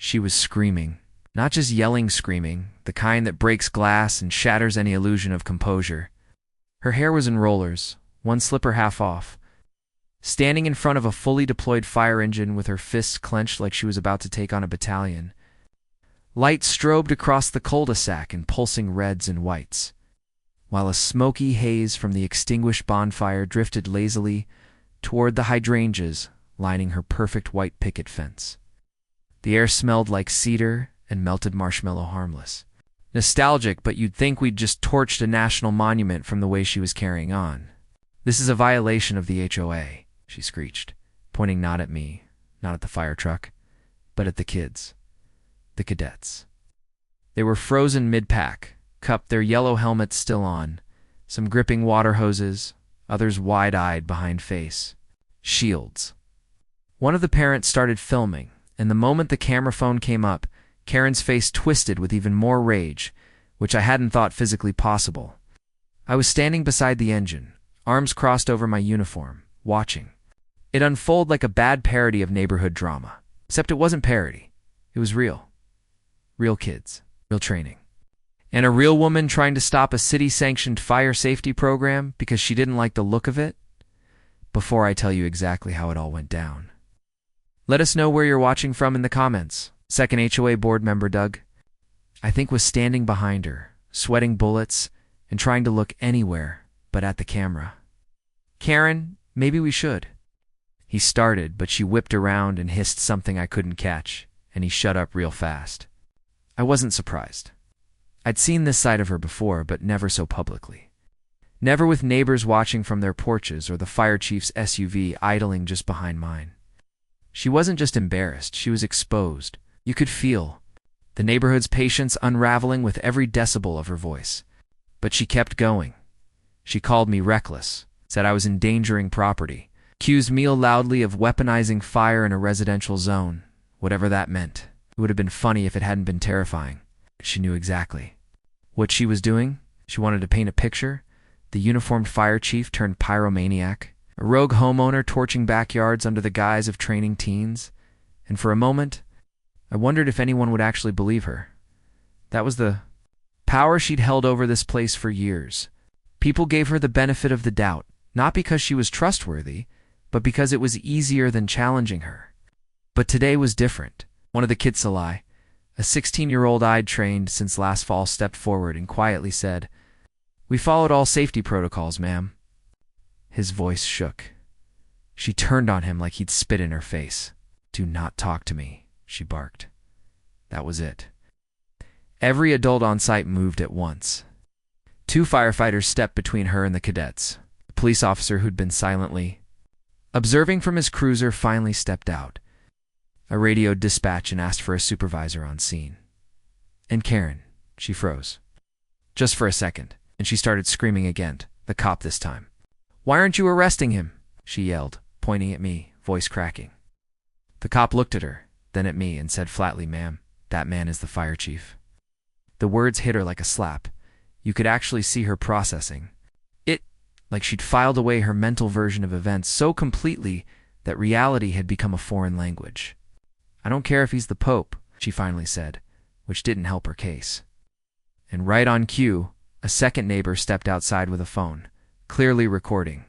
She was screaming. Not just yelling screaming, the kind that breaks glass and shatters any illusion of composure. Her hair was in rollers, one slipper half off. Standing in front of a fully deployed fire engine with her fists clenched like she was about to take on a battalion. Light strobed across the cul-de-sac in pulsing reds and whites, while a smoky haze from the extinguished bonfire drifted lazily toward the hydrangeas lining her perfect white picket fence. The air smelled like cedar and melted marshmallow harmless. Nostalgic, but you'd think we'd just torched a national monument from the way she was carrying on. "This is a violation of the HOA," she screeched, pointing not at me, not at the fire truck, but at the kids. The cadets. They were frozen mid-pack, cupped, their yellow helmets still on, some gripping water hoses, others wide-eyed behind face. Shields. One of the parents started filming, and the moment the camera phone came up, Karen's face twisted with even more rage, which I hadn't thought physically possible. I was standing beside the engine, arms crossed over my uniform, watching. It unfolded like a bad parody of neighborhood drama. Except it wasn't parody. It was real. Real kids. Real training. And a real woman trying to stop a city-sanctioned fire safety program because she didn't like the look of it? Before I tell you exactly how it all went down. Let us know where you're watching from in the comments. Second HOA board member Doug, I think, was standing behind her, sweating bullets and trying to look anywhere but at the camera. "Karen, maybe we should." He started, but she whipped around and hissed something I couldn't catch, and he shut up real fast. I wasn't surprised. I'd seen this side of her before, but never so publicly. Never with neighbors watching from their porches or the fire chief's SUV idling just behind mine. She wasn't just embarrassed, she was exposed. You could feel the neighborhood's patience unraveling with every decibel of her voice. But she kept going. She called me reckless, said I was endangering property, accused me loudly of weaponizing fire in a residential zone, whatever that meant. It would have been funny if it hadn't been terrifying. She knew exactly what she was doing. She wanted to paint a picture. The uniformed fire chief turned pyromaniac, a rogue homeowner torching backyards under the guise of training teens. And for a moment, I wondered if anyone would actually believe her. That was the power she'd held over this place for years. People gave her the benefit of the doubt, not because she was trustworthy, but because it was easier than challenging her. But today was different. One of the kids, a 16-year-old I'd trained since last fall, stepped forward and quietly said, "We followed all safety protocols, ma'am." His voice shook. She turned on him like he'd spit in her face. "Do not talk to me," she barked. That was it. Every adult on site moved at once. 2 firefighters stepped between her and the cadets. The police officer who'd been silently observing from his cruiser finally stepped out. I radioed dispatch and asked for a supervisor on scene. And Karen, she froze. Just for a second, and she started screaming again, the cop this time. "Why aren't you arresting him?" she yelled, pointing at me, voice cracking. The cop looked at her, then at me, and said flatly, "Ma'am, that man is the fire chief." The words hit her like a slap. You could actually see her processing it, like she'd filed away her mental version of events so completely that reality had become a foreign language. "I don't care if he's the Pope," she finally said, which didn't help her case. And right on cue, a second neighbor stepped outside with a phone, clearly recording.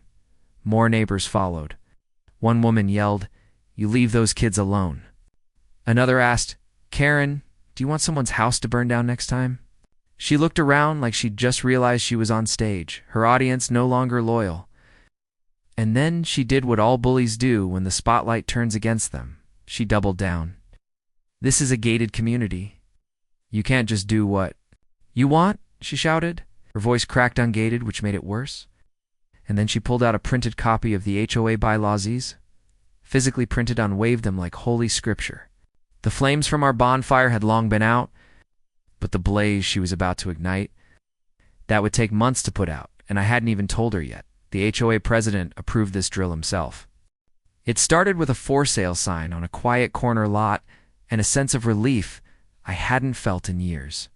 More neighbors followed. One woman yelled, "You leave those kids alone." Another asked, "Karen, do you want someone's house to burn down next time?" She looked around like she'd just realized she was on stage, her audience no longer loyal. And then she did what all bullies do when the spotlight turns against them. She doubled down. "This is a gated community. You can't just do what you want," she shouted. Her voice cracked ungated, which made it worse. And then she pulled out a printed copy of the HOA bylaws, physically printed on, waved them like holy scripture. The flames from our bonfire had long been out, but the blaze she was about to ignite, that would take months to put out, and I hadn't even told her yet. The HOA president approved this drill himself. It started with a for sale sign on a quiet corner lot and a sense of relief I hadn't felt in years.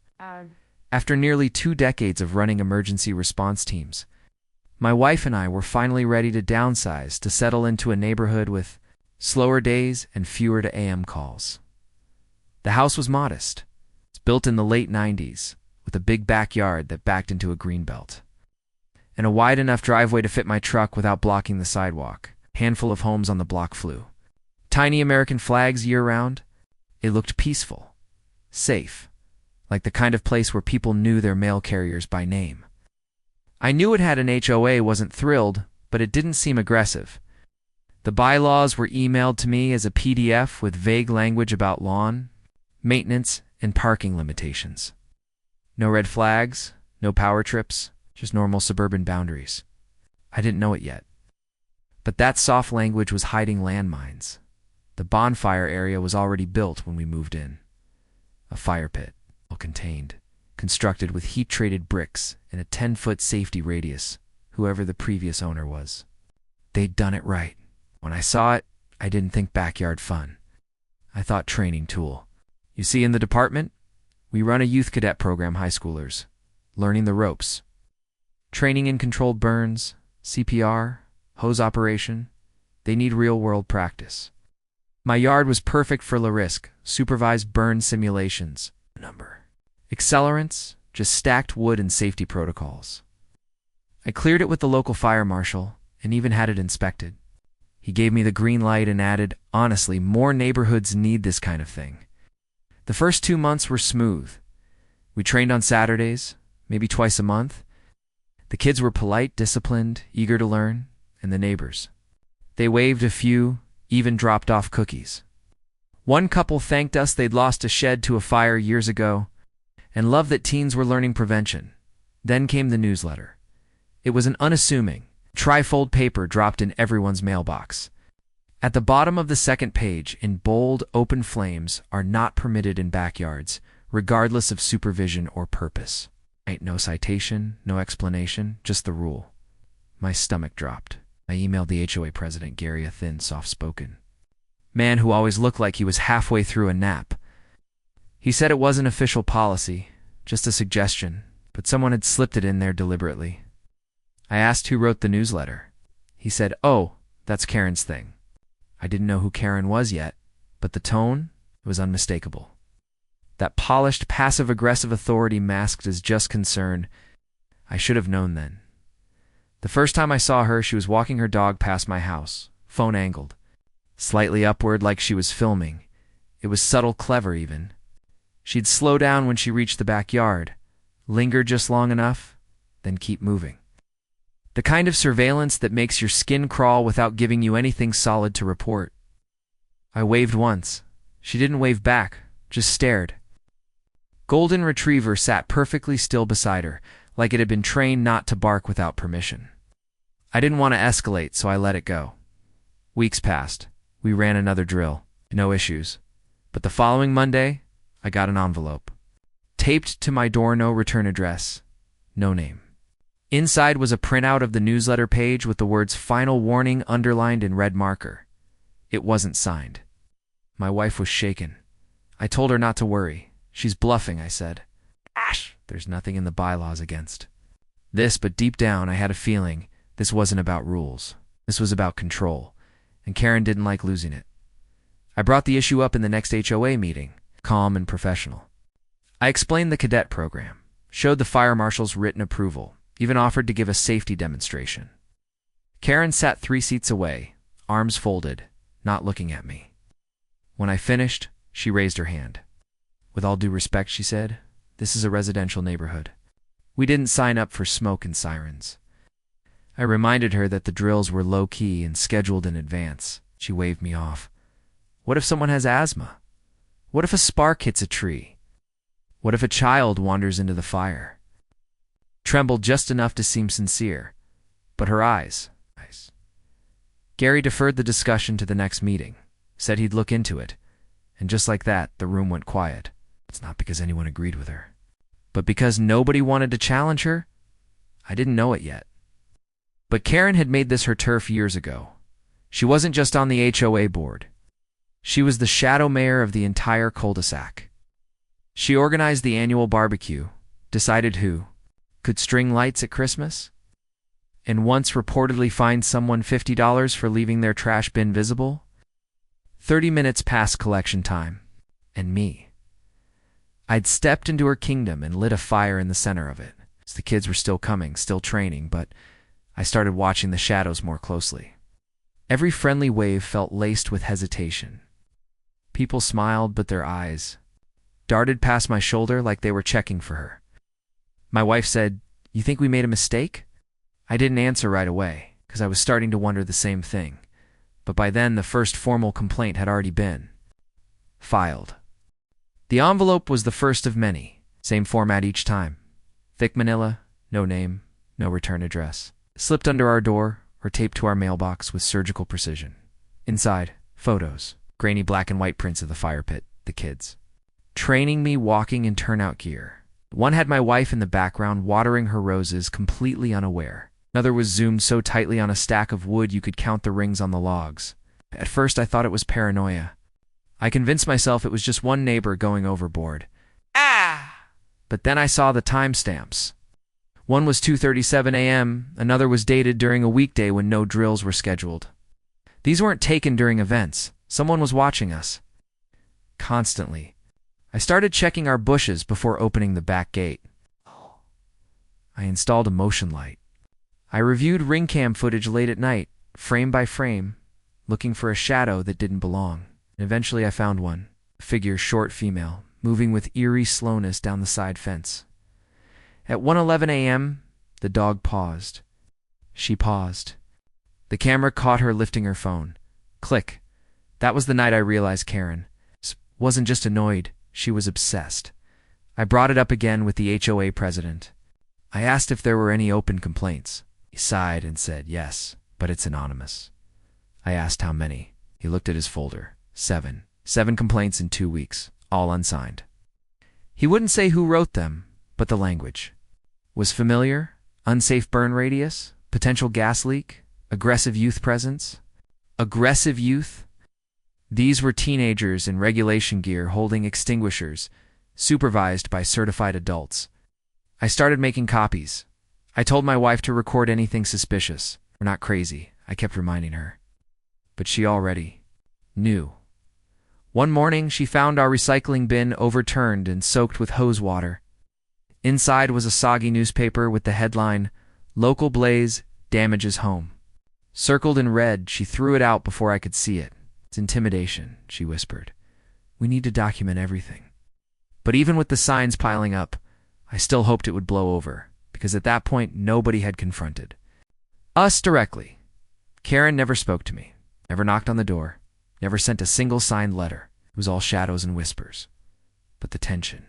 After nearly 2 decades of running emergency response teams, my wife and I were finally ready to downsize to settle into a neighborhood with slower days and fewer to AM calls. The house was modest. It's built in the late 90s, with a big backyard that backed into a greenbelt, and a wide enough driveway to fit my truck without blocking the sidewalk. A handful of homes on the block flew. Tiny American flags year-round. It looked peaceful, safe, like the kind of place where people knew their mail carriers by name. I knew it had an HOA, wasn't thrilled, but it didn't seem aggressive. The bylaws were emailed to me as a PDF with vague language about lawn, maintenance, and parking limitations. No red flags, no power trips, just normal suburban boundaries. I didn't know it yet. But that soft language was hiding landmines. The Bonfire area was already built when we moved in. A fire pit, well contained, constructed with heat-treated bricks and a 10-foot safety radius, whoever the previous owner was. They'd done it right. When I saw it, I didn't think backyard fun. I thought training tool. You see, in the department, we run a youth cadet program, high schoolers, learning the ropes. Training in controlled burns, CPR, hose operation. They need real-world practice. My yard was perfect for LaRisk, supervised burn simulations. Accelerants, just stacked wood and safety protocols. I cleared it with the local fire marshal and even had it inspected. He gave me the green light and added, honestly, more neighborhoods need this kind of thing. The first 2 months were smooth. We trained on Saturdays, maybe twice a month. The kids were polite, disciplined, eager to learn, and the neighbors. They waved a few, even dropped off cookies. One couple thanked us they'd lost a shed to a fire years ago and loved that teens were learning prevention. Then came the newsletter. It was an unassuming, trifold paper dropped in everyone's mailbox. At the bottom of the second page, in bold, open flames, are not permitted in backyards, regardless of supervision or purpose. Ain't no citation, no explanation, just the rule. My stomach dropped. I emailed the HOA president, Gary, a thin, soft-spoken man who always looked like he was halfway through a nap. He said it wasn't official policy, just a suggestion, but someone had slipped it in there deliberately. I asked who wrote the newsletter. He said, "Oh, that's Karen's thing." I didn't know who Karen was yet, but the tone was unmistakable. That polished, passive-aggressive authority masked as just concern. I should have known then. The first time I saw her, she was walking her dog past my house, phone angled, slightly upward like she was filming. It was subtle, clever even. She'd slow down when she reached the backyard, linger just long enough, then keep moving. The kind of surveillance that makes your skin crawl without giving you anything solid to report. I waved once. She didn't wave back, just stared. Golden Retriever sat perfectly still beside her, like it had been trained not to bark without permission. I didn't want to escalate, so I let it go. Weeks passed. We ran another drill. No issues. But the following Monday, I got an envelope. Taped to my door, no return address. No name. Inside was a printout of the newsletter page with the words "Final Warning" underlined in red marker. It wasn't signed. My wife was shaken. I told her not to worry. She's bluffing, I said. Ash, there's nothing in the bylaws against this, but deep down I had a feeling this wasn't about rules. This was about control, and Karen didn't like losing it. I brought the issue up in the next HOA meeting, calm and professional. I explained the cadet program, showed the fire marshal's written approval, even offered to give a safety demonstration. Karen sat 3 seats away, arms folded, not looking at me. When I finished, she raised her hand. "With all due respect," she said, "this is a residential neighborhood. We didn't sign up for smoke and sirens." I reminded her that the drills were low-key and scheduled in advance. She waved me off. What if someone has asthma? What if a spark hits a tree? What if a child wanders into the fire? Trembled just enough to seem sincere, but her eyes. Gary deferred the discussion to the next meeting, said he'd look into it, and just like that, the room went quiet. It's not because anyone agreed with her, but because nobody wanted to challenge her. I didn't know it yet. But Karen had made this her turf years ago. She wasn't just on the HOA board. She was the shadow mayor of the entire cul-de-sac. She organized the annual barbecue, decided who could string lights at Christmas, and once reportedly fined someone $50 for leaving their trash bin visible. 30 minutes past collection time, and me. I'd stepped into her kingdom and lit a fire in the center of it. The kids were still coming, still training, but I started watching the shadows more closely. Every friendly wave felt laced with hesitation. People smiled, but their eyes darted past my shoulder like they were checking for her. My wife said, "You think we made a mistake?" I didn't answer right away, because I was starting to wonder the same thing. But by then, the first formal complaint had already been filed. The envelope was the first of many, same format each time. Thick manila, no name, no return address. Slipped under our door or taped to our mailbox with surgical precision. Inside, photos, grainy black and white prints of the fire pit, the kids. Training me walking in turnout gear. One had my wife in the background watering her roses, completely unaware. Another was zoomed so tightly on a stack of wood you could count the rings on the logs. At first I thought it was paranoia. I convinced myself it was just one neighbor going overboard. But then I saw the timestamps. One was 2:37 a.m., another was dated during a weekday when no drills were scheduled. These weren't taken during events. Someone was watching us. Constantly. I started checking our bushes before opening the back gate. I installed a motion light. I reviewed ring cam footage late at night, frame by frame, looking for a shadow that didn't belong. And eventually I found one, a figure, short female, moving with eerie slowness down the side fence. At 1:11 a.m., the dog paused. She paused. The camera caught her lifting her phone. Click. That was the night I realized Karen wasn't just annoyed, she was obsessed. I brought it up again with the HOA president. I asked if there were any open complaints. He sighed and said, "Yes, but it's anonymous." I asked how many. He looked at his folder. 7. 7 complaints in 2 weeks, all unsigned. He wouldn't say who wrote them, but the language was familiar. Unsafe burn radius, potential gas leak, aggressive youth presence. Aggressive youth? These were teenagers in regulation gear holding extinguishers, supervised by certified adults. I started making copies. I told my wife to record anything suspicious. We're not crazy, I kept reminding her. But she already knew. One morning, she found our recycling bin overturned and soaked with hose water. Inside was a soggy newspaper with the headline, "Local Blaze Damages Home." Circled in red, she threw it out before I could see it. "It's intimidation," she whispered. "We need to document everything." But even with the signs piling up, I still hoped it would blow over, because at that point nobody had confronted us directly. Karen never spoke to me, never knocked on the door, never sent a single signed letter. It was all shadows and whispers. But the tension.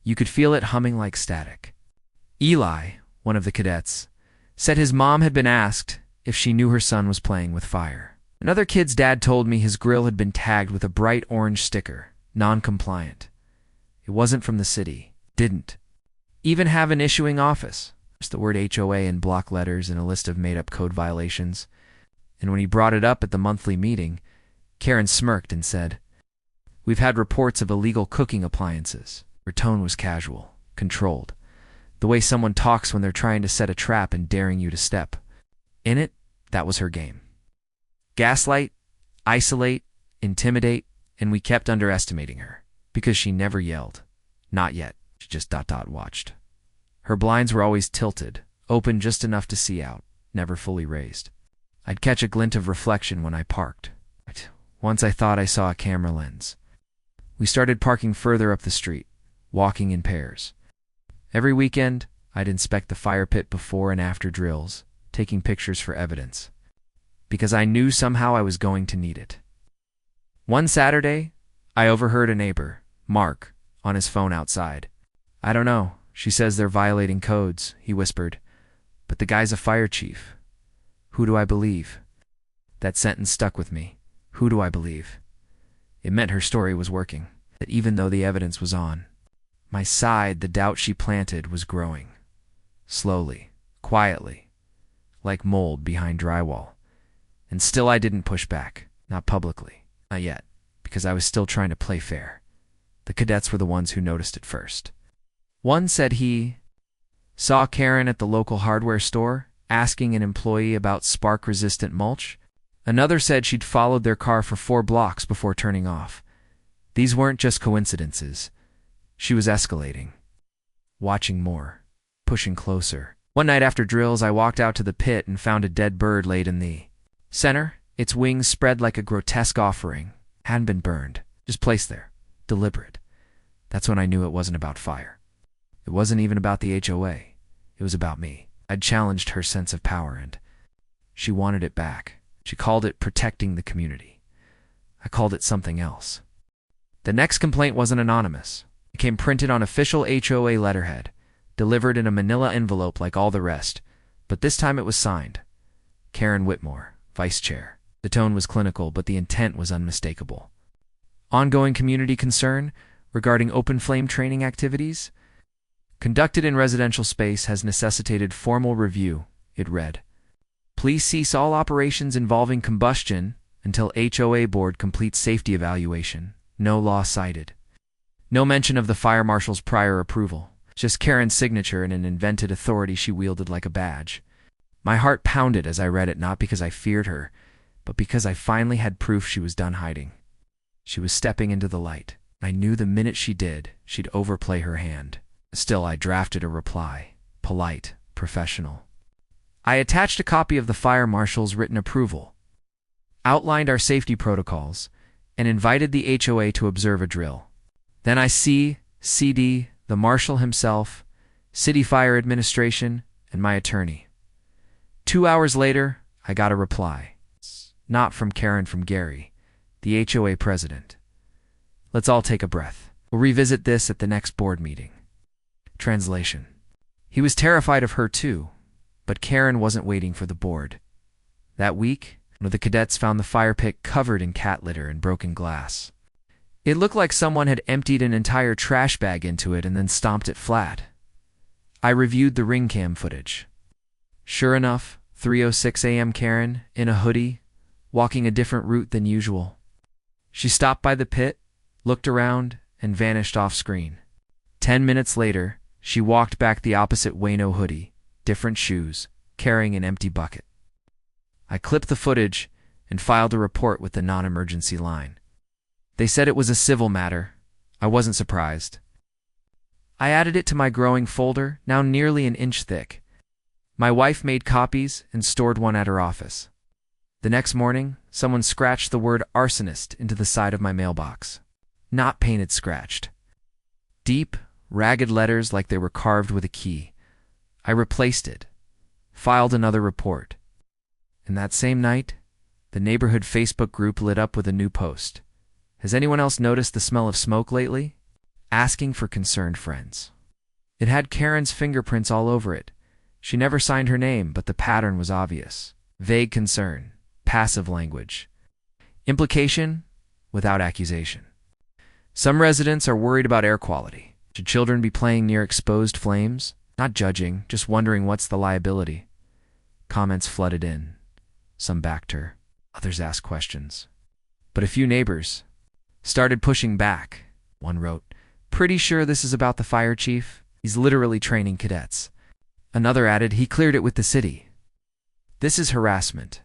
You could feel it humming like static. Eli, one of the cadets, said his mom had been asked if she knew her son was playing with fire. Another kid's dad told me his grill had been tagged with a bright orange sticker, non-compliant. It wasn't from the city. Didn't even have an issuing office. Just the word HOA in block letters and a list of made-up code violations. And when he brought it up at the monthly meeting, Karen smirked and said, "We've had reports of illegal cooking appliances." Her tone was casual, controlled. The way someone talks when they're trying to set a trap and daring you to step in it, that was her game. Gaslight, isolate, intimidate, and we kept underestimating her. Because she never yelled. Not yet. She just watched. Her blinds were always tilted, open just enough to see out, never fully raised. I'd catch a glint of reflection when I parked. Once I thought I saw a camera lens. We started parking further up the street, walking in pairs. Every weekend, I'd inspect the fire pit before and after drills, taking pictures for evidence. Because I knew somehow I was going to need it. One Saturday, I overheard a neighbor, Mark, on his phone outside. "I don't know. She says they're violating codes," he whispered. "But the guy's a fire chief. Who do I believe?" That sentence stuck with me. Who do I believe? It meant her story was working, that even though the evidence was on my side, the doubt she planted was growing. Slowly, quietly, like mold behind drywall. And still I didn't push back, not publicly, not yet, because I was still trying to play fair. The cadets were the ones who noticed it first. One said he saw Karen at the local hardware store, asking an employee about spark-resistant mulch. Another said she'd followed their car for 4 blocks before turning off. These weren't just coincidences. She was escalating, watching more, pushing closer. One night after drills, I walked out to the pit and found a dead bird laid in the center, its wings spread like a grotesque offering. Hadn't been burned, just placed there, deliberate. That's when I knew it wasn't about fire. It wasn't even about the HOA. It was about me. I'd challenged her sense of power, and she wanted it back. She called it protecting the community. I called it something else. The next complaint wasn't anonymous. It came printed on official HOA letterhead, delivered in a manila envelope like all the rest, but this time it was signed. Karen Whitmore, Vice Chair. The tone was clinical, but the intent was unmistakable. Ongoing community concern regarding open flame training activities conducted in residential space has necessitated formal review, it read. Please cease all operations involving combustion until HOA board completes safety evaluation. No law cited. No mention of the fire marshal's prior approval. Just Karen's signature and an invented authority she wielded like a badge. My heart pounded as I read it, not because I feared her, but because I finally had proof she was done hiding. She was stepping into the light. I knew the minute she did, she'd overplay her hand. Still, I drafted a reply. Polite, professional. I attached a copy of the fire marshal's written approval, outlined our safety protocols, and invited the HOA to observe a drill. Then I CD, the marshal himself, City Fire Administration, and my attorney. 2 hours later, I got a reply. Not from Karen, from Gary, the HOA president. Let's all take a breath. We'll revisit this at the next board meeting. Translation. He was terrified of her too, but Karen wasn't waiting for the board. That week, one of the cadets found the fire pit covered in cat litter and broken glass. It looked like someone had emptied an entire trash bag into it and then stomped it flat. I reviewed the ring cam footage. Sure enough, 3:06 a.m. Karen, in a hoodie, walking a different route than usual. She stopped by the pit, looked around, and vanished off screen. 10 minutes later, she walked back the opposite way, no hoodie, different shoes, carrying an empty bucket. I clipped the footage and filed a report with the non-emergency line. They said it was a civil matter. I wasn't surprised. I added it to my growing folder, now nearly an inch thick. My wife made copies and stored one at her office. The next morning, someone scratched the word arsonist into the side of my mailbox. Not painted, scratched. Deep, ragged letters like they were carved with a key. I replaced it, filed another report. And that same night, the neighborhood Facebook group lit up with a new post. Has anyone else noticed the smell of smoke lately? Asking for concerned friends. It had Karen's fingerprints all over it. She never signed her name, but the pattern was obvious. Vague concern, passive language. Implication without accusation. Some residents are worried about air quality. Should children be playing near exposed flames? Not judging, just wondering what's the liability. Comments flooded in. Some backed her. Others asked questions. But a few neighbors started pushing back. One wrote, "Pretty sure this is about the fire chief. He's literally training cadets." Another added, "He cleared it with the city." This is harassment.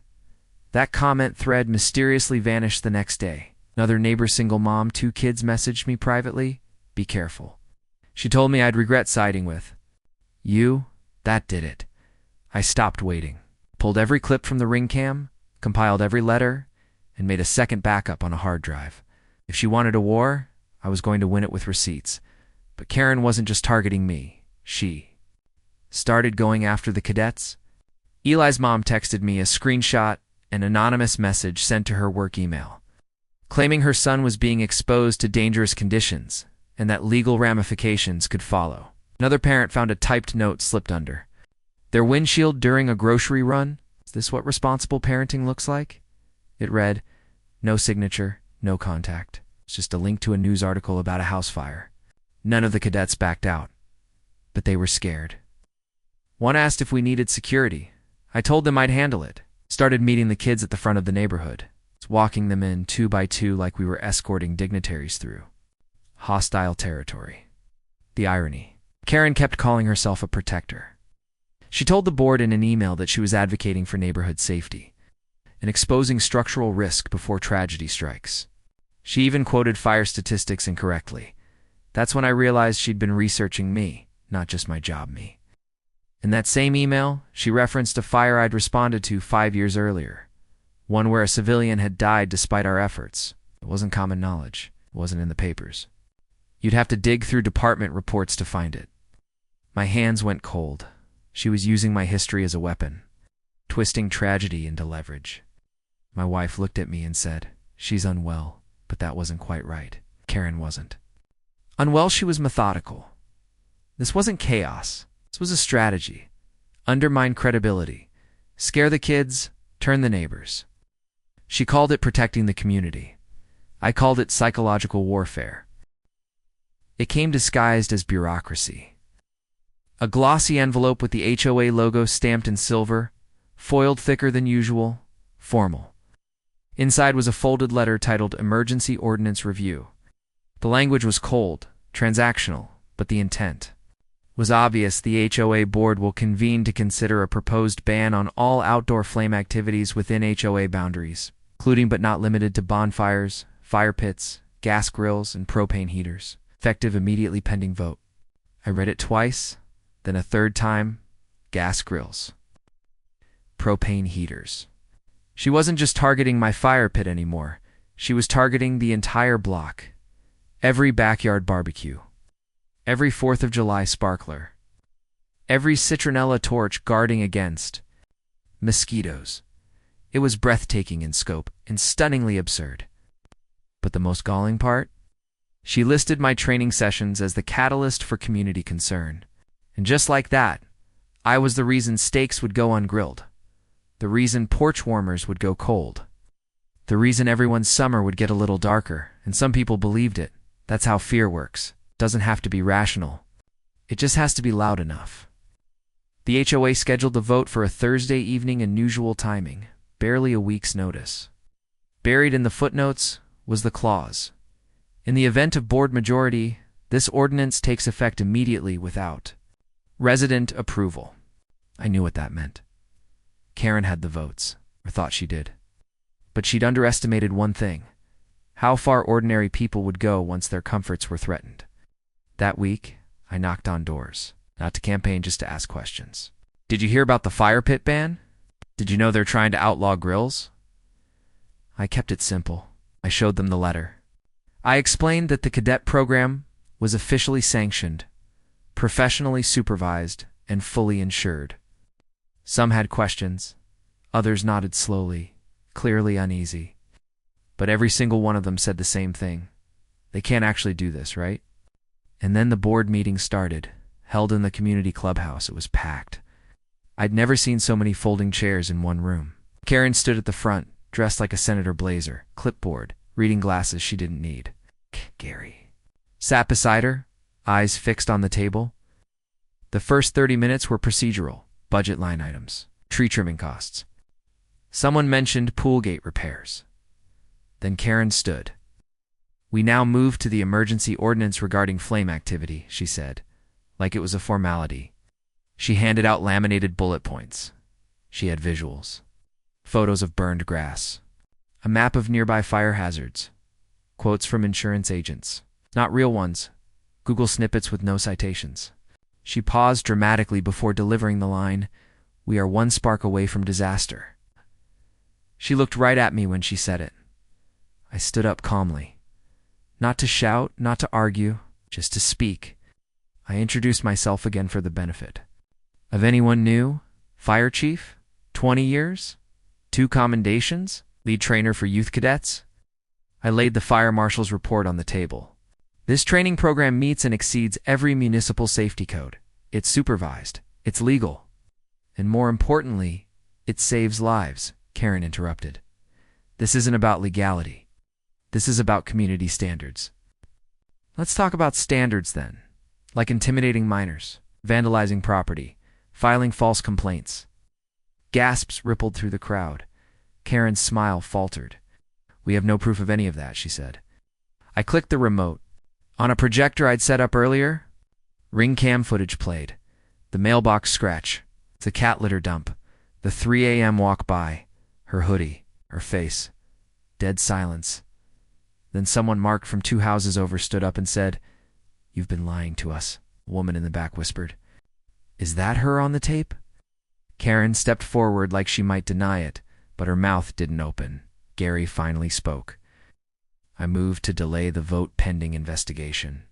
That comment thread mysteriously vanished the next day. Another neighbor, single mom, 2 kids, messaged me privately, "Be careful." She told me I'd regret siding with you. That did it. I stopped waiting. Pulled every clip from the ring cam, compiled every letter, and made a second backup on a hard drive. If she wanted a war, I was going to win it with receipts. But Karen wasn't just targeting me. She started going after the cadets. Eli's mom texted me a screenshot, an anonymous message sent to her work email, claiming her son was being exposed to dangerous conditions and that legal ramifications could follow. Another parent found a typed note slipped under their windshield during a grocery run. Is this what responsible parenting looks like? It read, no signature, no contact. It's just a link to a news article about a house fire. None of the cadets backed out, but they were scared. One asked if we needed security. I told them I'd handle it. Started meeting the kids at the front of the neighborhood, walking them in 2 by 2 like we were escorting dignitaries through hostile territory. The irony. Karen kept calling herself a protector. She told the board in an email that she was advocating for neighborhood safety and exposing structural risk before tragedy strikes. She even quoted fire statistics incorrectly. That's when I realized she'd been researching me, not just my job me. In that same email, she referenced a fire I'd responded to 5 years earlier, one where a civilian had died despite our efforts. It wasn't common knowledge. It wasn't in the papers. You'd have to dig through department reports to find it. My hands went cold. She was using my history as a weapon, twisting tragedy into leverage. My wife looked at me and said, "She's unwell," but that wasn't quite right. Karen wasn't. Unwell, she was methodical. This wasn't chaos. This was a strategy. Undermine credibility. Scare the kids, turn the neighbors. She called it protecting the community. I called it psychological warfare. It came disguised as bureaucracy. A glossy envelope with the HOA logo stamped in silver, foiled thicker than usual, formal. Inside was a folded letter titled Emergency Ordinance Review. The language was cold, transactional, but the intent was obvious. The HOA board will convene to consider a proposed ban on all outdoor flame activities within HOA boundaries, including but not limited to bonfires, fire pits, gas grills, and propane heaters, effective immediately pending vote. I read it twice, then a third time. Gas grills. Propane heaters. She wasn't just targeting my fire pit anymore. She was targeting the entire block. Every backyard barbecue. Every 4th of July sparkler. Every citronella torch guarding against mosquitoes. It was breathtaking in scope and stunningly absurd. But the most galling part? She listed my training sessions as the catalyst for community concern. And just like that, I was the reason steaks would go ungrilled. The reason porch warmers would go cold. The reason everyone's summer would get a little darker, and some people believed it. That's how fear works. It doesn't have to be rational. It just has to be loud enough. The HOA scheduled the vote for a Thursday evening unusual timing, barely a week's notice. Buried in the footnotes was the clause. In the event of board majority, this ordinance takes effect immediately without resident approval. I knew what that meant. Karen had the votes, or thought she did. But she'd underestimated one thing: how far ordinary people would go once their comforts were threatened. That week, I knocked on doors, not to campaign, just to ask questions. Did you hear about the fire pit ban? Did you know they're trying to outlaw grills? I kept it simple. I showed them the letter. I explained that the cadet program was officially sanctioned, professionally supervised, and fully insured. Some had questions. Others nodded slowly, clearly uneasy. But every single one of them said the same thing. They can't actually do this, right? And then the board meeting started, held in the community clubhouse. It was packed. I'd never seen so many folding chairs in one room. Karen stood at the front, dressed like a senator blazer, clipboard, reading glasses she didn't need. Gary sat beside her, eyes fixed on the table. The first 30 minutes were procedural, budget line items, tree trimming costs. Someone mentioned pool gate repairs. Then Karen stood. "We now move to the emergency ordinance regarding flame activity," she said, like it was a formality. She handed out laminated bullet points. She had visuals. Photos of burned grass. A map of nearby fire hazards. Quotes from insurance agents. Not real ones. Google snippets with no citations. She paused dramatically before delivering the line, "We are one spark away from disaster." She looked right at me when she said it. I stood up calmly. Not to shout, not to argue, just to speak. I introduced myself again for the benefit of anyone new. Fire chief? 20 years? 2 commendations? Lead trainer for youth cadets? I laid the fire marshal's report on the table. This training program meets and exceeds every municipal safety code. It's supervised. It's legal. And more importantly, it saves lives, Karen interrupted. This isn't about legality. This is about community standards. Let's talk about standards then, like intimidating minors, vandalizing property, filing false complaints. Gasps rippled through the crowd. Karen's smile faltered. "We have no proof of any of that," she said. I clicked the remote. On a projector I'd set up earlier, ring cam footage played. The mailbox scratch, the cat litter dump, the 3 a.m. walk by, her hoodie, her face. Dead silence. Then someone marked from 2 houses over stood up and said, "You've been lying to us," a woman in the back whispered. "Is that her on the tape?" Karen stepped forward like she might deny it, but her mouth didn't open. Gary finally spoke. "I moved to delay the vote pending investigation."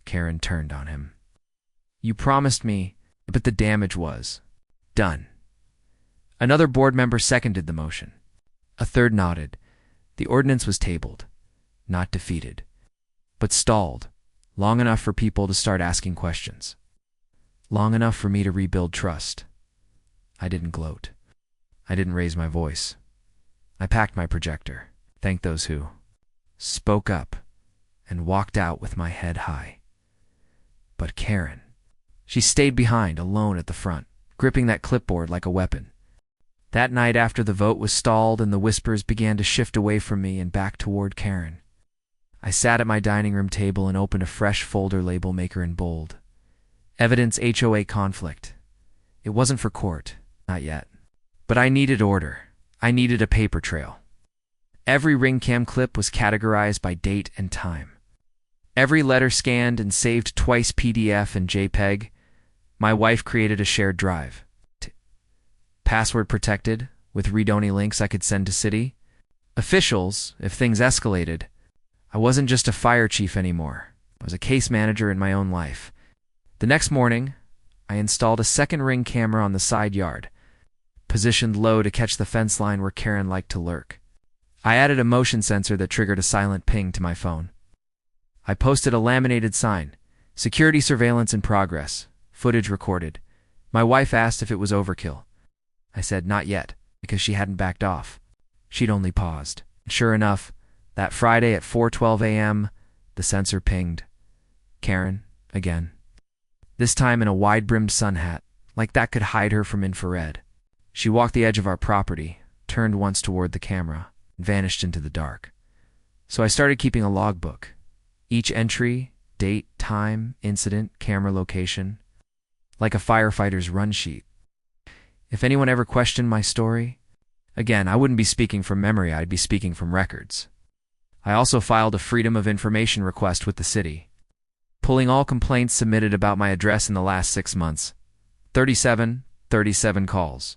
Karen turned on him. "You promised me, but the damage was done." Another board member seconded the motion. A third nodded. The ordinance was tabled, not defeated, but stalled, long enough for people to start asking questions. Long enough for me to rebuild trust. I didn't gloat. I didn't raise my voice. I packed my projector, thanked those who spoke up, and walked out with my head high. But Karen, she stayed behind, alone at the front, gripping that clipboard like a weapon. That night after the vote was stalled and the whispers began to shift away from me and back toward Karen, I sat at my dining room table and opened a fresh folder label maker in bold. Evidence HOA conflict. It wasn't for court, not yet. But I needed order. I needed a paper trail. Every ring cam clip was categorized by date and time. Every letter scanned and saved twice PDF and JPEG. My wife created a shared drive. Password protected, with read-only links I could send to city. Officials, if things escalated. I wasn't just a fire chief anymore. I was a case manager in my own life. The next morning, I installed a second ring camera on the side yard, positioned low to catch the fence line where Karen liked to lurk. I added a motion sensor that triggered a silent ping to my phone. I posted a laminated sign, "Security surveillance in progress, footage recorded." My wife asked if it was overkill. I said not yet, because she hadn't backed off. She'd only paused. Sure enough, that Friday at 4:12 a.m., the sensor pinged. Karen, again. This time in a wide-brimmed sun hat, like that could hide her from infrared. She walked the edge of our property, turned once toward the camera, and vanished into the dark. So I started keeping a logbook. Each entry, date, time, incident, camera location, like a firefighter's run sheet. If anyone ever questioned my story, again, I wouldn't be speaking from memory, I'd be speaking from records. I also filed a Freedom of Information request with the city, pulling all complaints submitted about my address in the last 6 months. 37 calls.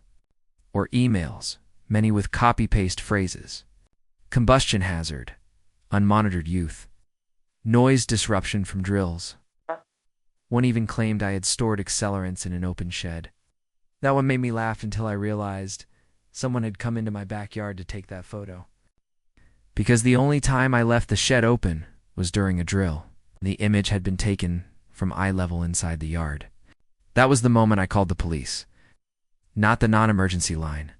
Or emails, many with copy-paste phrases. Combustion hazard, unmonitored youth, noise disruption from drills. One even claimed I had stored accelerants in an open shed. That one made me laugh until I realized someone had come into my backyard to take that photo. Because the only time I left the shed open was during a drill. The image had been taken from eye level inside the yard. That was the moment I called the police. Not the non-emergency line,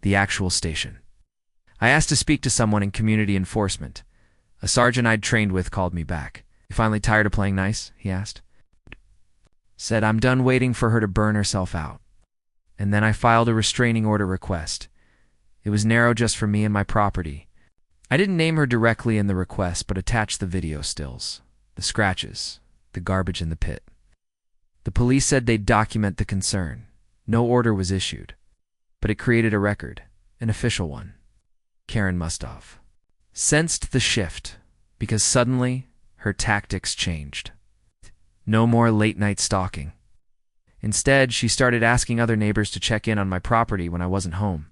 the actual station. I asked to speak to someone in community enforcement. A sergeant I'd trained with called me back. "You finally tired of playing nice?" he asked. Said I'm done waiting for her to burn herself out. And then I filed a restraining order request. It was narrow just for me and my property. I didn't name her directly in the request, but attached the video stills, the scratches, the garbage in the pit. The police said they'd document the concern. No order was issued, but it created a record, an official one. Karen must have sensed the shift, because suddenly her tactics changed. No more late-night stalking. Instead, she started asking other neighbors to check in on my property when I wasn't home.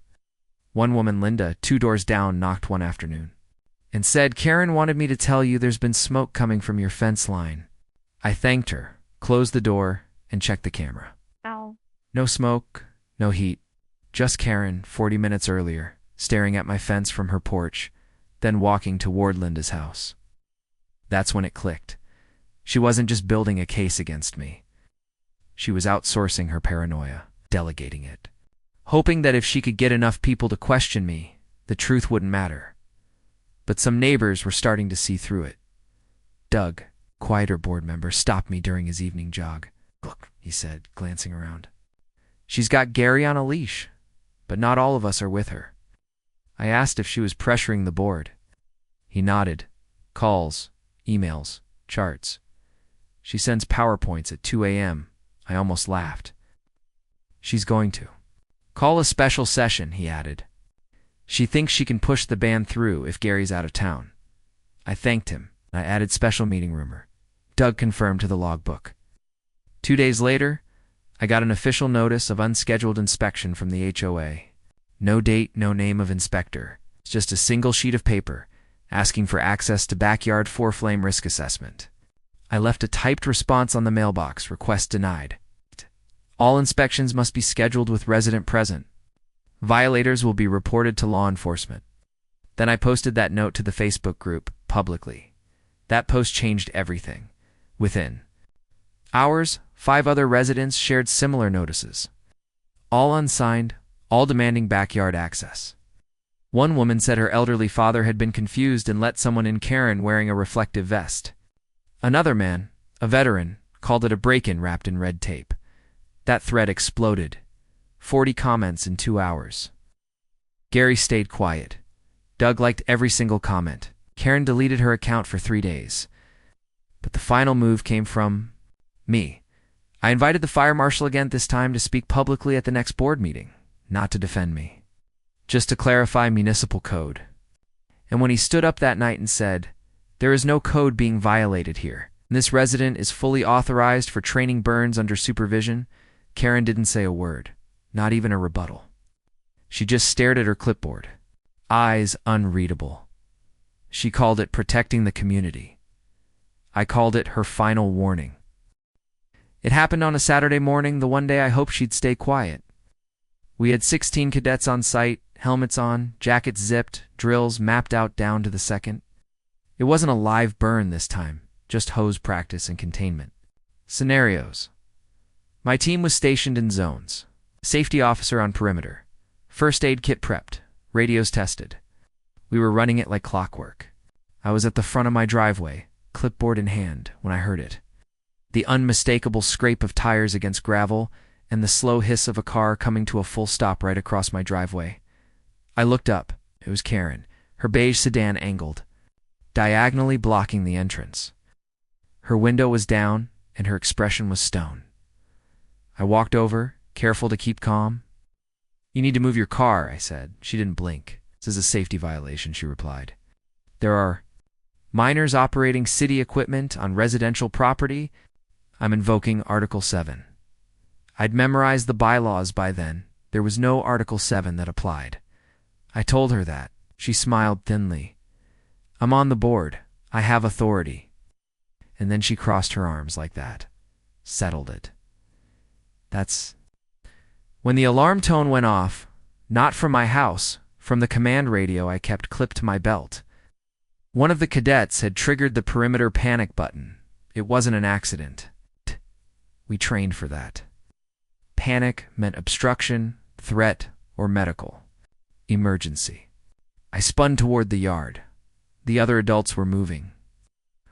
One woman, Linda, 2 doors down, knocked one afternoon and said, "Karen wanted me to tell you there's been smoke coming from your fence line." I thanked her, closed the door, and checked the camera. Ow. No smoke, no heat. Just Karen, 40 minutes earlier, staring at my fence from her porch, then walking toward Linda's house. That's when it clicked. She wasn't just building a case against me. She was outsourcing her paranoia, delegating it, hoping that if she could get enough people to question me, the truth wouldn't matter. But some neighbors were starting to see through it. Doug, quieter board member, stopped me during his evening jog. "Look," he said, glancing around. "She's got Gary on a leash, but not all of us are with her." I asked if she was pressuring the board. He nodded. Calls, emails, charts. She sends PowerPoints at 2 a.m. I almost laughed. "She's going to call a special session," he added. "She thinks she can push the ban through if Gary's out of town." I thanked him. I added special meeting rumor. Doug confirmed to the logbook. 2 days later, I got an official notice of unscheduled inspection from the HOA. No date, no name of inspector. It's just a single sheet of paper asking for access to backyard four-flame risk assessment. I left a typed response on the mailbox, request denied. All inspections must be scheduled with resident present. Violators will be reported to law enforcement. Then I posted that note to the Facebook group publicly. That post changed everything. Within hours, 5 other residents shared similar notices. All unsigned, all demanding backyard access. One woman said her elderly father had been confused and let someone in Karen wearing a reflective vest. Another man, a veteran, called it a break-in wrapped in red tape. That thread exploded. 40 comments in 2 hours. Gary stayed quiet. Doug liked every single comment. Karen deleted her account for 3 days. But the final move came from me. I invited the fire marshal again, this time to speak publicly at the next board meeting, not to defend me, just to clarify municipal code. And when he stood up that night and said, "There is no code being violated here. This resident is fully authorized for training burns under supervision," Karen didn't say a word, not even a rebuttal. She just stared at her clipboard, eyes unreadable. She called it protecting the community. I called it her final warning. It happened on a Saturday morning, the one day I hoped she'd stay quiet. We had 16 cadets on site, helmets on, jackets zipped, drills mapped out down to the second. It wasn't a live burn this time, just hose practice and containment. Scenarios. My team was stationed in zones. Safety officer on perimeter. First aid kit prepped. Radios tested. We were running it like clockwork. I was at the front of my driveway, clipboard in hand, when I heard it. The unmistakable scrape of tires against gravel and the slow hiss of a car coming to a full stop right across my driveway. I looked up. It was Karen, her beige sedan angled, diagonally blocking the entrance. Her window was down, and her expression was stone. I walked over, careful to keep calm. "You need to move your car," I said. She didn't blink. "This is a safety violation," she replied. "There are minors operating city equipment on residential property. I'm invoking Article 7. I'd memorized the bylaws by then. There was no Article 7 that applied. I told her that. She smiled thinly. "I'm on the board. I have authority." And then she crossed her arms like that. Settled it. That's... When the alarm tone went off, not from my house, from the command radio I kept clipped to my belt. One of the cadets had triggered the perimeter panic button. It wasn't an accident. We trained for that. Panic meant obstruction, threat, or medical emergency. I spun toward the yard. The other adults were moving.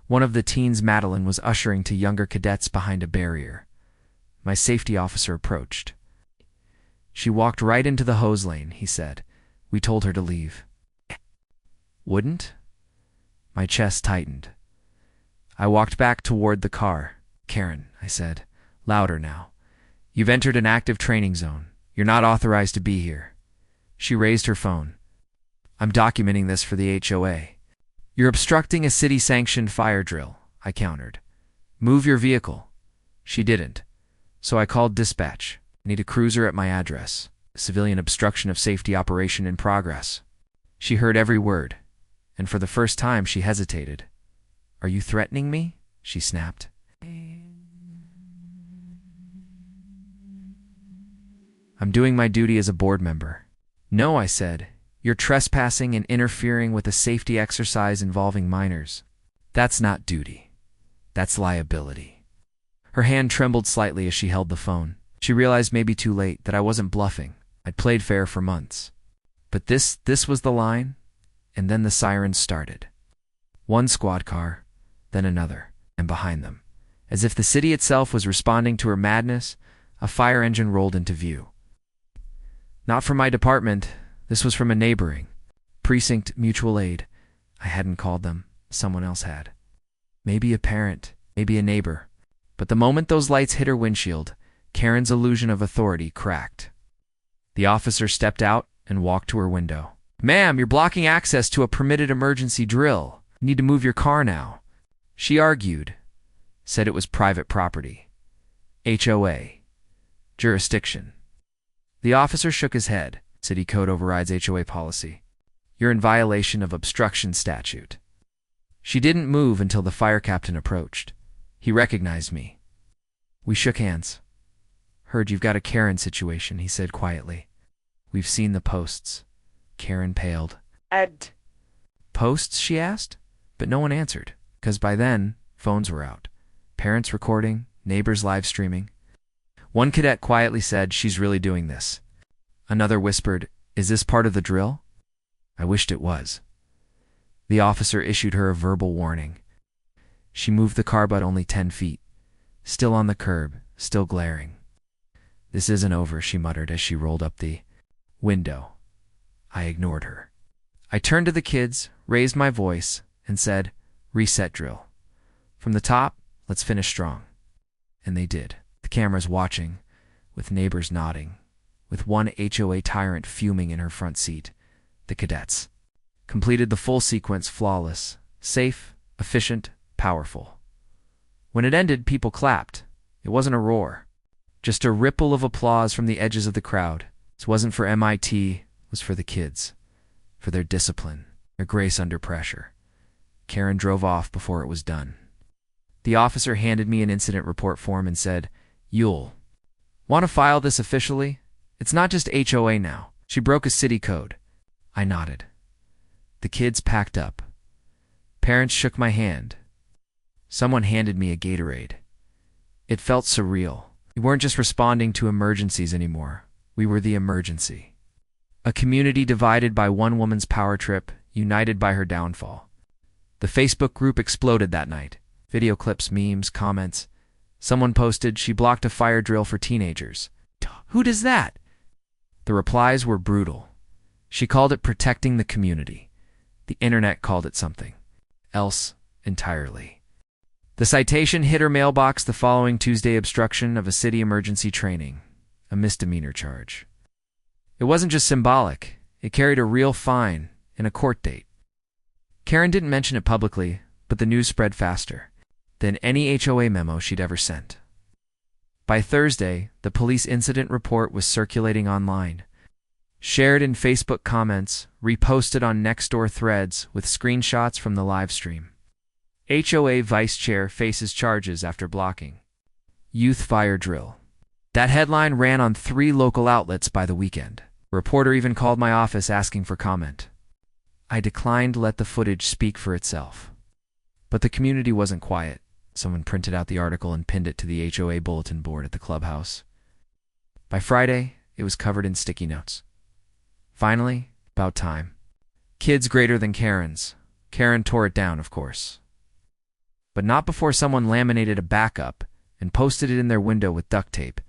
One of the teens, Madeline, was ushering to younger cadets behind a barrier. My safety officer approached. "She walked right into the hose lane," he said. "We told her to leave." "Wouldn't?" My chest tightened. I walked back toward the car. "Karen," I said, louder now, "you've entered an active training zone. You're not authorized to be here." She raised her phone. "I'm documenting this for the HOA." "You're obstructing a city-sanctioned fire drill," I countered. "Move your vehicle." She didn't. So I called dispatch. "I need a cruiser at my address. Civilian obstruction of safety operation in progress." She heard every word, and for the first time she hesitated. "Are you threatening me?" she snapped. "I'm doing my duty as a board member." "No," I said. "You're trespassing and interfering with a safety exercise involving minors. That's not duty. That's liability." Her hand trembled slightly as she held the phone. She realized maybe too late that I wasn't bluffing. I'd played fair for months. But this was the line, and then the sirens started. One squad car, then another, and behind them, as if the city itself was responding to her madness, a fire engine rolled into view. Not from my department. This was from a neighboring precinct mutual aid. I hadn't called them. Someone else had. Maybe a parent, maybe a neighbor. But the moment those lights hit her windshield, Karen's illusion of authority cracked. The officer stepped out and walked to her window. "Ma'am, you're blocking access to a permitted emergency drill. You need to move your car now." She argued. said it was private property. HOA. Jurisdiction. The officer shook his head. City code overrides HOA policy. You're in violation of obstruction statute. She didn't move until the fire captain approached. He recognized me. We shook hands. Heard you've got a Karen situation, he said quietly. We've seen the posts. Karen paled. Ed. Posts, she asked, but no one answered, because by then, phones were out. Parents recording, neighbors live streaming. One cadet quietly said, she's really doing this. Another whispered, is this part of the drill? I wished it was. The officer issued her a verbal warning. She moved the car but only 10 feet. Still on the curb, still glaring. This isn't over, she muttered as she rolled up the window. I ignored her. I turned to the kids, raised my voice, and said, reset drill. From the top, let's finish strong. And they did. The cameras watching, with neighbors nodding, with one HOA tyrant fuming in her front seat. The cadets completed the full sequence flawless, safe, efficient, powerful. When it ended, people clapped. It wasn't a roar. Just a ripple of applause from the edges of the crowd. This wasn't for MIT, it was for the kids. For their discipline, their grace under pressure. Karen drove off before it was done. The officer handed me an incident report form and said, You'll want to file this officially? It's not just HOA now. She broke a city code. I nodded. The kids packed up. Parents shook my hand. Someone handed me a Gatorade. It felt surreal. We weren't just responding to emergencies anymore. We were the emergency. A community divided by one woman's power trip, united by her downfall. The Facebook group exploded that night. Video clips, memes, comments. Someone posted, she blocked a fire drill for teenagers. Who does that? The replies were brutal. She called it protecting the community. The internet called it something else entirely. The citation hit her mailbox the following Tuesday: obstruction of a city emergency training, a misdemeanor charge. It wasn't just symbolic. It carried a real fine and a court date. Karen didn't mention it publicly, but the news spread faster than any HOA memo she'd ever sent. By Thursday, the police incident report was circulating online, shared in Facebook comments, reposted on Nextdoor threads with screenshots from the live stream. HOA vice chair faces charges after blocking youth fire drill. That headline ran on 3 local outlets by the weekend. A reporter even called my office asking for comment. I declined to let the footage speak for itself. But the community wasn't quiet. Someone printed out the article and pinned it to the HOA bulletin board at the clubhouse. By Friday, it was covered in sticky notes. Finally, about time. Kids greater than Karen's. Karen tore it down, of course. But not before someone laminated a backup and posted it in their window with duct tape.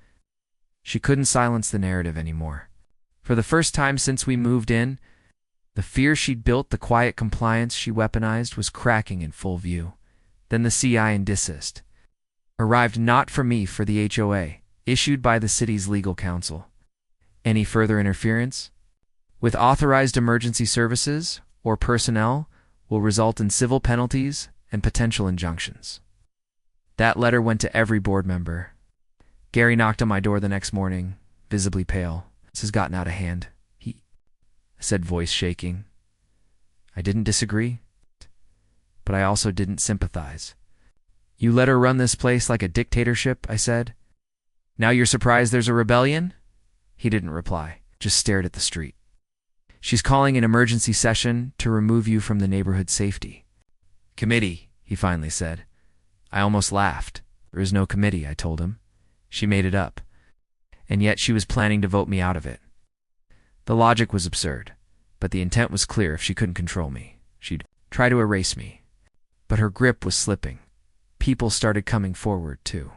She couldn't silence the narrative anymore. For the first time since we moved in, the fear she'd built, the quiet compliance she weaponized, was cracking in full view. Then the CI and desist. Arrived not for me, for the HOA, issued by the city's legal counsel. Any further interference with authorized emergency services or personnel will result in civil penalties and potential injunctions. That letter went to every board member. Gary knocked on my door the next morning, visibly pale. This has gotten out of hand, he said, voice shaking. I didn't disagree, but I also didn't sympathize. You let her run this place like a dictatorship, I said. Now you're surprised there's a rebellion? He didn't reply, just stared at the street. She's calling an emergency session to remove you from the neighborhood safety committee, he finally said. I almost laughed. There is no committee, I told him. She made it up. And yet she was planning to vote me out of it. The logic was absurd, but the intent was clear. If she couldn't control me, she'd try to erase me. But her grip was slipping. People started coming forward, too.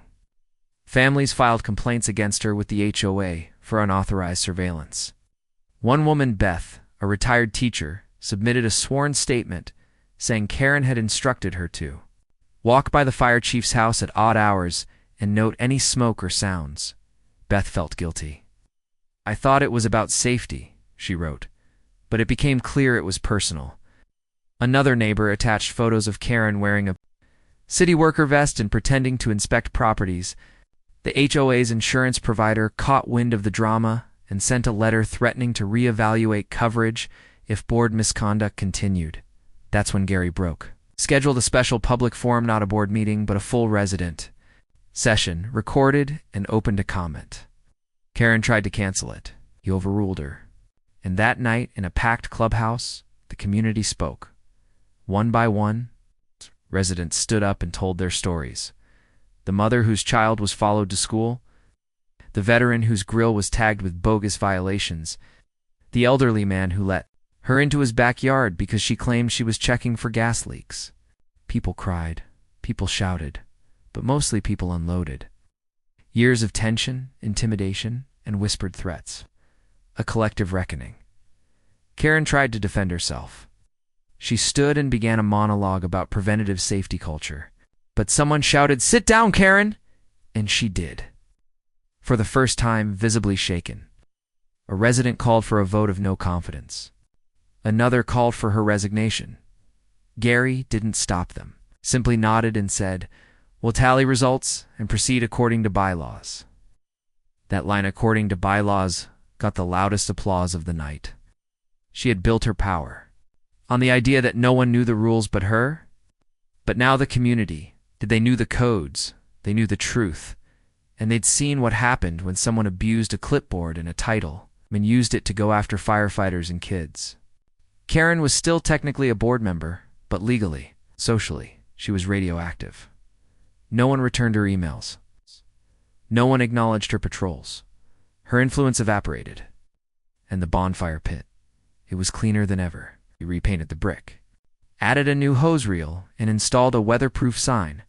Families filed complaints against her with the HOA for unauthorized surveillance. One woman, Beth, a retired teacher, submitted a sworn statement saying Karen had instructed her to walk by the fire chief's house at odd hours and note any smoke or sounds. Beth felt guilty. I thought it was about safety, she wrote, but it became clear it was personal. Another neighbor attached photos of Karen wearing a city worker vest and pretending to inspect properties. The HOA's insurance provider caught wind of the drama and sent a letter threatening to reevaluate coverage if board misconduct continued. That's when Gary broke. Scheduled a special public forum, not a board meeting, but a full resident session, recorded and open to comment. Karen tried to cancel it. He overruled her. And that night, in a packed clubhouse, the community spoke. One by one, residents stood up and told their stories. The mother whose child was followed to school, the veteran whose grill was tagged with bogus violations, the elderly man who let her into his backyard because she claimed she was checking for gas leaks. People cried, people shouted, but mostly people unloaded. Years of tension, intimidation, and whispered threats. A collective reckoning. Karen tried to defend herself. She stood and began a monologue about preventative safety culture. But someone shouted, "Sit down, Karen!" And she did. For the first time, visibly shaken. A resident called for a vote of no confidence. Another called for her resignation. Gary didn't stop them, simply nodded and said, "We'll tally results and proceed according to bylaws." That line, "according to bylaws," got the loudest applause of the night. She had built her power on the idea that no one knew the rules but her. But now the community, they knew the codes, they knew the truth, and they'd seen what happened when someone abused a clipboard and a title and used it to go after firefighters and kids. Karen was still technically a board member, but legally, socially, she was radioactive. No one returned her emails. No one acknowledged her patrols. Her influence evaporated. And the bonfire pit, it was cleaner than ever. He repainted the brick, added a new hose reel, and installed a weatherproof sign.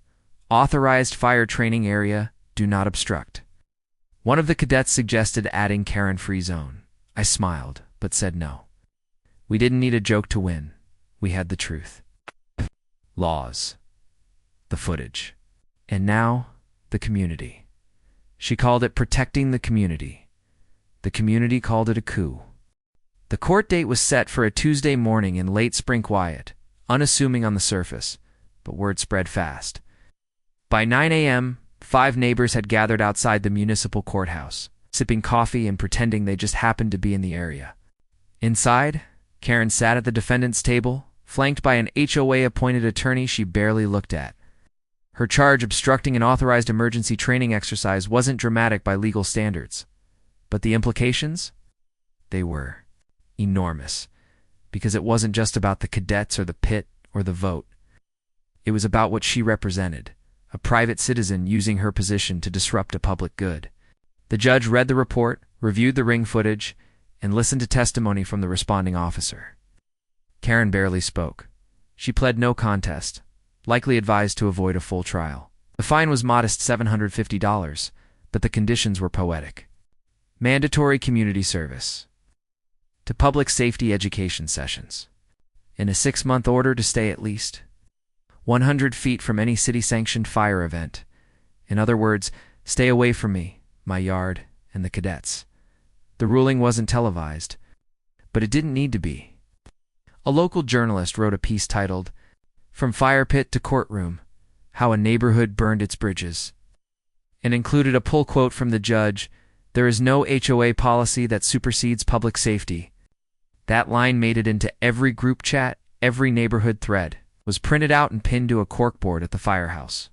Authorized fire training area, do not obstruct. One of the cadets suggested adding Karen-free zone. I smiled, but said no. We didn't need a joke to win. We had the truth. Laws. The footage. And now, the community. She called it protecting the community. The community called it a coup. The court date was set for a Tuesday morning in late spring, quiet, unassuming on the surface, but word spread fast. By 9 a.m., 5 neighbors had gathered outside the municipal courthouse, sipping coffee and pretending they just happened to be in the area. Inside, Karen sat at the defendant's table, flanked by an HOA-appointed attorney she barely looked at. Her charge, obstructing an authorized emergency training exercise, wasn't dramatic by legal standards. But the implications? They were enormous, because it wasn't just about the cadets or the pit or the vote. It was about what she represented, a private citizen using her position to disrupt a public good. The judge read the report, reviewed the ring footage, and listened to testimony from the responding officer. Karen barely spoke. She pled no contest, likely advised to avoid a full trial. The fine was modest $750, but the conditions were poetic. Mandatory community service. To public safety education sessions. In a 6-month order to stay at least 100 feet from any city-sanctioned fire event. In other words, stay away from me, my yard, and the cadets. The ruling wasn't televised, but it didn't need to be. A local journalist wrote a piece titled, "From Fire Pit to Courtroom, How a Neighborhood Burned Its Bridges," and included a pull quote from the judge, "There is no HOA policy that supersedes public safety." That line made it into every group chat, every neighborhood thread, was printed out and pinned to a corkboard at the firehouse.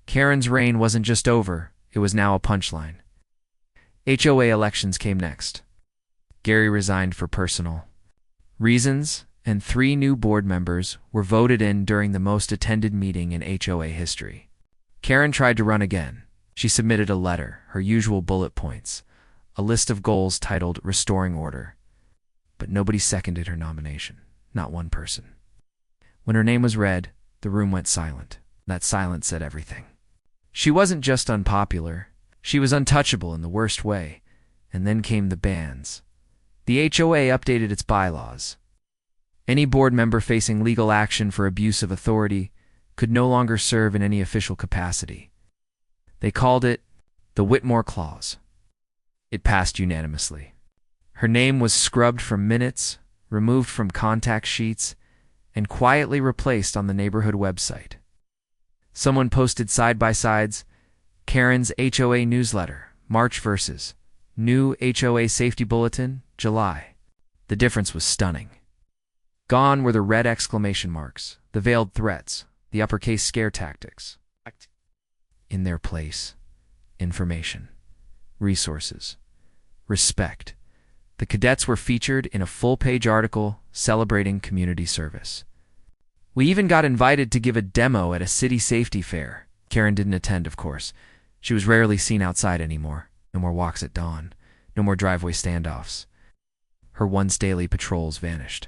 Karen's reign wasn't just over, it was now a punchline. HOA elections came next. Gary resigned for personal reasons, and 3 new board members were voted in during the most attended meeting in HOA history. Karen tried to run again. She submitted a letter, her usual bullet points, a list of goals titled Restoring Order. But nobody seconded her nomination, not one person. When her name was read, the room went silent. That silence said everything. She wasn't just unpopular, she was untouchable in the worst way. And then came the bans. The HOA updated its bylaws. Any board member facing legal action for abuse of authority could no longer serve in any official capacity. They called it the Whitmore Clause. It passed unanimously. Her name was scrubbed from minutes, removed from contact sheets, and quietly replaced on the neighborhood website. Someone posted side-by-sides, Karen's HOA newsletter, March versus new HOA safety bulletin, July. The difference was stunning. Gone were the red exclamation marks, the veiled threats, the uppercase scare tactics. In their place, information, resources, respect. The cadets were featured in a full-page article celebrating community service. We even got invited to give a demo at a city safety fair. Karen didn't attend, of course. She was rarely seen outside anymore. No more walks at dawn. No more driveway standoffs. Her once daily patrols vanished.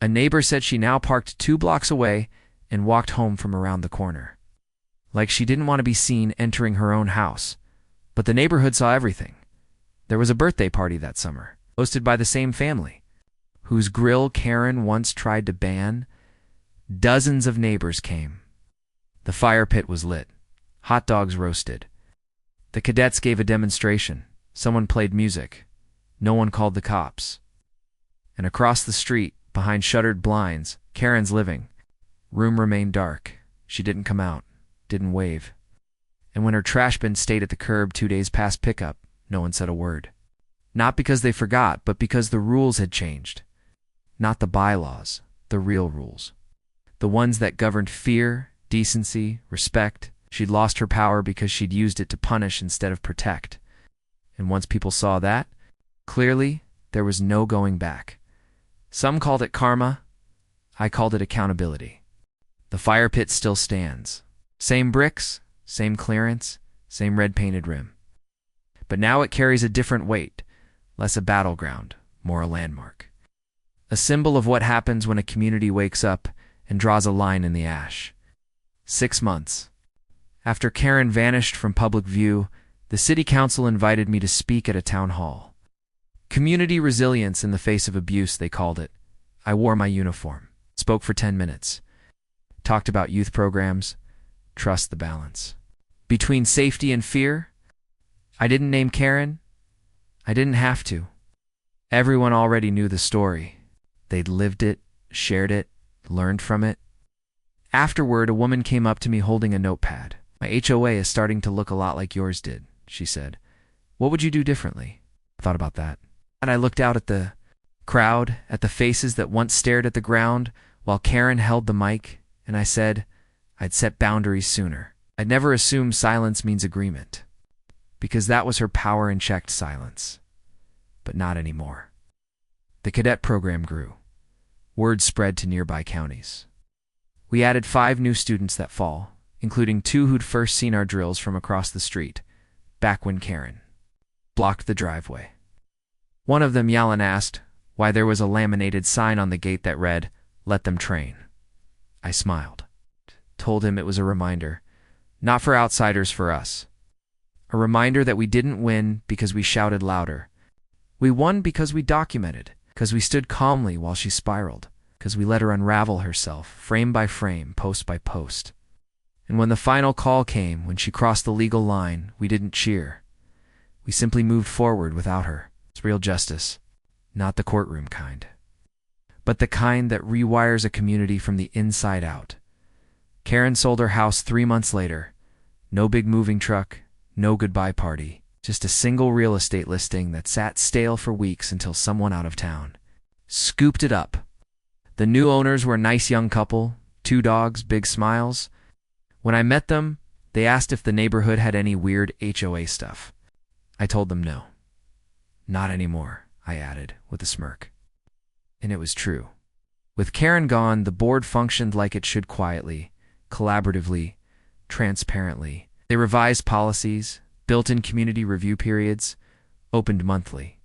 A neighbor said she now parked 2 blocks away and walked home from around the corner. Like she didn't want to be seen entering her own house. But the neighborhood saw everything. There was a birthday party that summer, hosted by the same family, whose grill Karen once tried to ban. Dozens of neighbors came. The fire pit was lit. Hot dogs roasted. The cadets gave a demonstration. Someone played music. No one called the cops. And across the street, behind shuttered blinds, Karen's living room remained dark. She didn't come out, didn't wave. And when her trash bin stayed at the curb 2 days past pickup, no one said a word. Not because they forgot, but because the rules had changed. Not the bylaws, the real rules. The ones that governed fear, decency, respect. She'd lost her power because she'd used it to punish instead of protect. And once people saw that, clearly, there was no going back. Some called it karma. I called it accountability. The fire pit still stands. Same bricks, same clearance, same red-painted rim. But now it carries a different weight, less a battleground, more a landmark. A symbol of what happens when a community wakes up and draws a line in the ash. 6 months. After Karen vanished from public view, the city council invited me to speak at a town hall. Community resilience in the face of abuse, they called it. I wore my uniform, spoke for 10 minutes, talked about youth programs, trust the balance. Between safety and fear, I didn't name Karen. I didn't have to. Everyone already knew the story. They'd lived it, shared it, learned from it. Afterward, a woman came up to me holding a notepad. My HOA is starting to look a lot like yours did, she said. What would you do differently? I thought about that. And I looked out at the crowd, at the faces that once stared at the ground while Karen held the mic, and I said I'd set boundaries sooner. I'd never assume silence means agreement, because that was her power-unchecked silence. But not anymore. The cadet program grew. Word spread to nearby counties. We added 5 new students that fall, including 2 who'd first seen our drills from across the street, back when Karen blocked the driveway. One of them, Yalan, asked why there was a laminated sign on the gate that read, "Let them train." I smiled, told him it was a reminder, not for outsiders, for us. A reminder that we didn't win because we shouted louder. We won because we documented, because we stood calmly while she spiraled, because we let her unravel herself, frame by frame, post by post. And when the final call came, when she crossed the legal line, we didn't cheer. We simply moved forward without her. It's real justice, not the courtroom kind, but the kind that rewires a community from the inside out. Karen sold her house 3 months later. No big moving truck, no goodbye party, just a single real estate listing that sat stale for weeks until someone out of town scooped it up. The new owners were a nice young couple, 2 dogs, big smiles. When I met them, they asked if the neighborhood had any weird HOA stuff. I told them no. Not anymore, I added, with a smirk. And it was true. With Karen gone, the board functioned like it should, quietly, collaboratively, transparently. They revised policies, built in community review periods, opened monthly.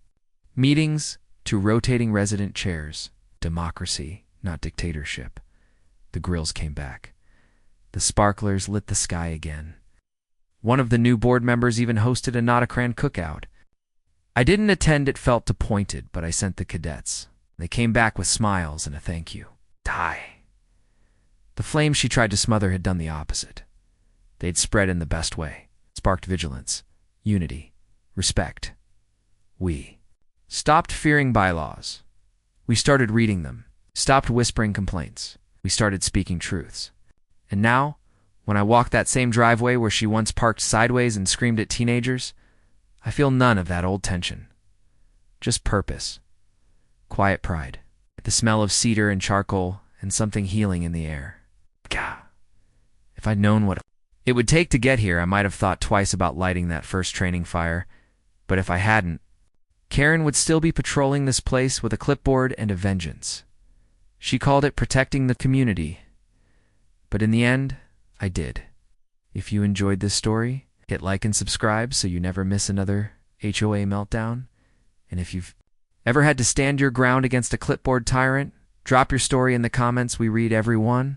Meetings to rotating resident chairs. Democracy, not dictatorship. The grills came back. The sparklers lit the sky again. One of the new board members even hosted a Notacran cookout. I didn't attend, it felt appointed, but I sent the cadets. They came back with smiles and a thank you. Die. The flame she tried to smother had done the opposite. They'd spread in the best way, sparked vigilance, unity, respect. We stopped fearing bylaws. We started reading them, stopped whispering complaints. We started speaking truths. And now, When I walk that same driveway where she once parked sideways and screamed at teenagers, I feel none of that old tension. Just purpose. Quiet pride. The smell of cedar and charcoal and something healing in the air. Gah! If I'd known what it would take to get here, I might have thought twice about lighting that first training fire. But if I hadn't, Karen would still be patrolling this place with a clipboard and a vengeance. She called it protecting the community. But in the end, I did. If you enjoyed this story, hit like and subscribe so you never miss another HOA meltdown. And if you've ever had to stand your ground against a clipboard tyrant, drop your story in the comments. We read every one.